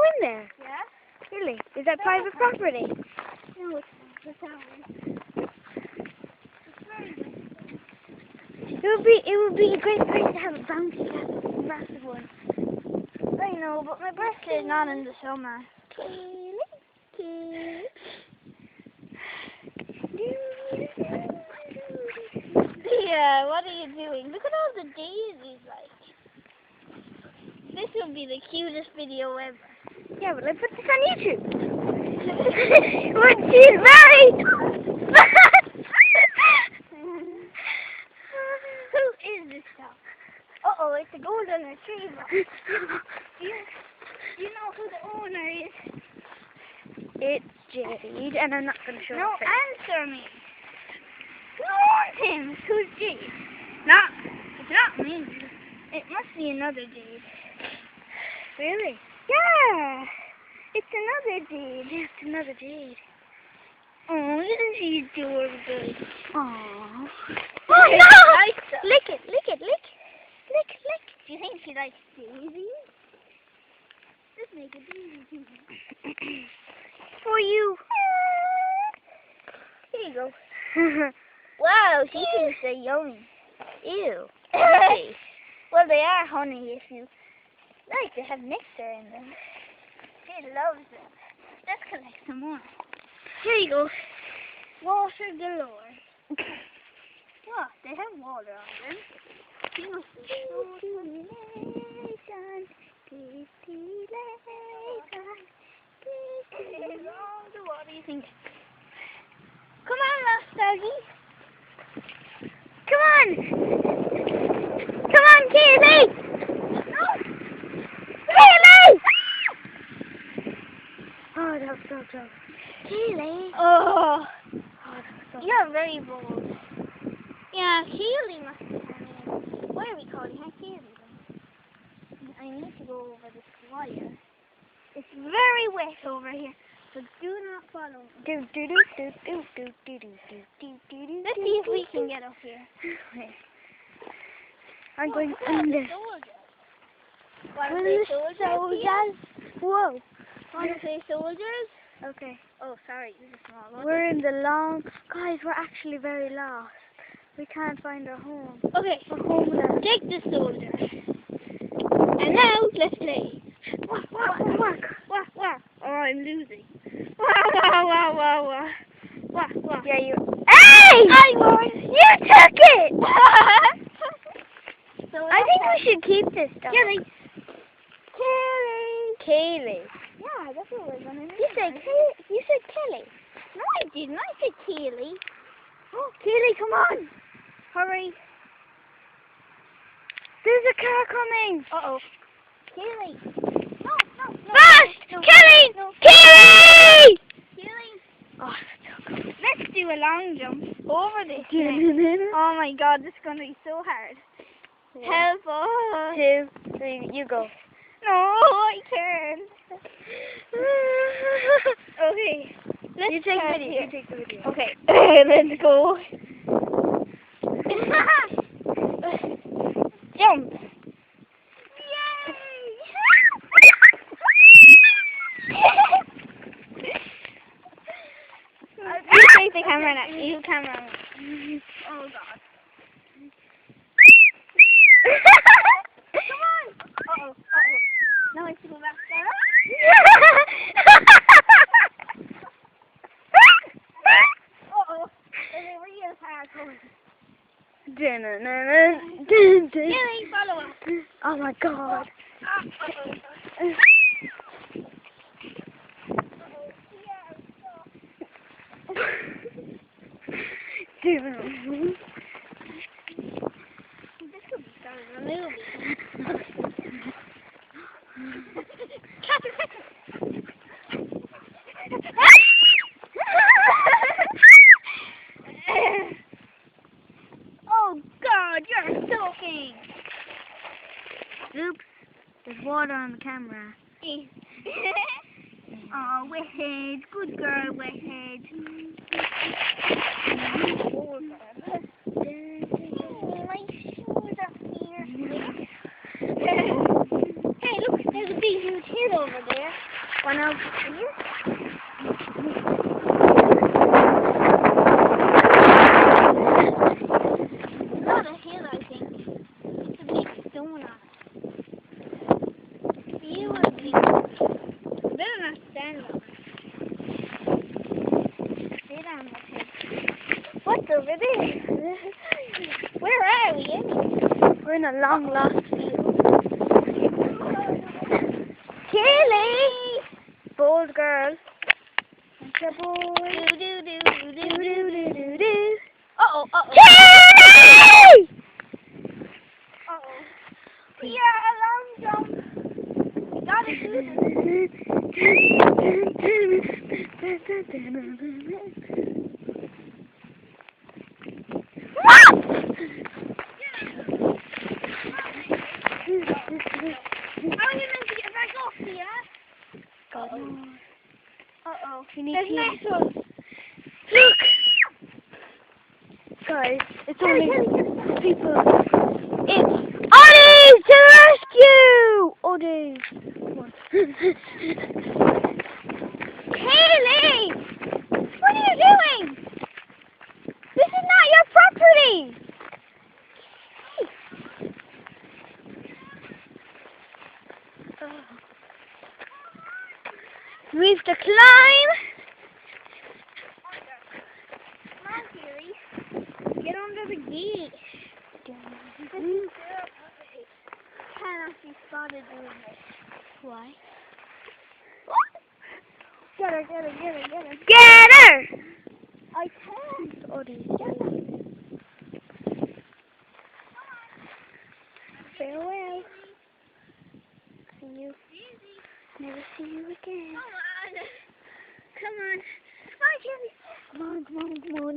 in there? Yeah? Really? Is that private property? No, it's ours. It's very good. It would be a great place to have a bouncy castle, a massive one. I know, but my birthday is not in the summer. Yeah, what are you doing? Look at all the daisies, like. This will be the cutest video ever. Yeah, but let's put this on YouTube. But she's very Who is this stuff? Uh-oh, it's a golden retriever. Do you know who the owner is? It's Jade, and I'm not going to show No, her face. answer me. Who owns him? Who's Jade? It's not me. It must be another Jade. Really? Yeah, it's another Jade. It's another Jade. Oh, isn't she adorable? Aww. Oh no! Lick it, lick it, lick. Lick, lick. Do you think she likes daisies? Just make a daisy. For you. Here you go. Wow, she thinks they're yummy. Ew. Well, they are honey if you like. They have nectar in them. She loves them. Let's collect some more. Here you go. Water galore. What? They have water on them. You must be what do you think? Come on, Lost Doggy. Come on. Come on, Kaylee. No. Kaylee. Oh, that was so close. Kaylee. Oh, Oh, that was so you're very bold. Yeah, Keely must be her name. What are we calling her? Keely. I need to go over this wire. It's very wet over here, so do not follow me. do do do do do do do do do do do. Let's see if we can get up here. I'm going Look at under. the soldiers. Want to Well, say the soldiers? here? Whoa. Want to say soldiers? Okay. Oh, sorry, this is small one. We're in the long... Guys, we're actually very lost. We can't find our home. Okay, We're homeless. take the soldier. And now, let's play. Wah, wah, wah. Wah, wah. Oh, I'm losing. Wah, wah, wah, wah, wah. Wah, wah. Yeah, you... Hey! I won. You took it! So I think we should keep this stuff. Kelly. Kaylee. Yeah, that's what we're gonna do. You said Kelly. No, I didn't. I said Keely. Oh, Kaylee, come on. Hurry. There's a car coming. Uh-oh. Keely. No. Fast! No. Kelly! No. Keely! Keely. Oh, Let's do a long jump over this thing. Oh my god, this is gonna be so hard. Help us. 2, 3, you go. No, I can't. Okay. Let's You take the start video. here. You take the video. Okay, let's go. Jump. You take the camera now. You camera. Oh god. Come on. Uh-oh. Now I have to go back there. Uh-oh. There's a real hard one. Kelly, follow us. Oh my god. Uh-oh. This could be starting a movie. Oh God, you're soaking. Oops. There's water on the camera. Oh, Wethead. Good girl, Wethead. Oh, my shoes are here. Hey, look, there's a big huge hill over there. One over here. Not a hill, I think. It's a big stone on it. You would be. Better not stand on it. Sit on the hill. What's over there? Where are we anyway? We're in a long lost field. Kelly! Bold girl. It's a boy. Do do do do do do do do. Uh-oh, uh-oh. Kelly! Uh-oh. We are a long jump. We gotta do How are you meant to get back off here? Uh-oh. There's next one. Look! Guys, it's only people. It's Oddies to rescue! Oddies. Come on. Haley! What are you doing? This is not your property! We have to climb. Come on, Haley. Get under the gate. Cannot be spotted doing this. Why? Get her, get her, get her, get her. Get her! I can't. Oddies. Farewell. See you. Never see you again. Come on. Come on. Come on, Haley. Come on, come on, come on.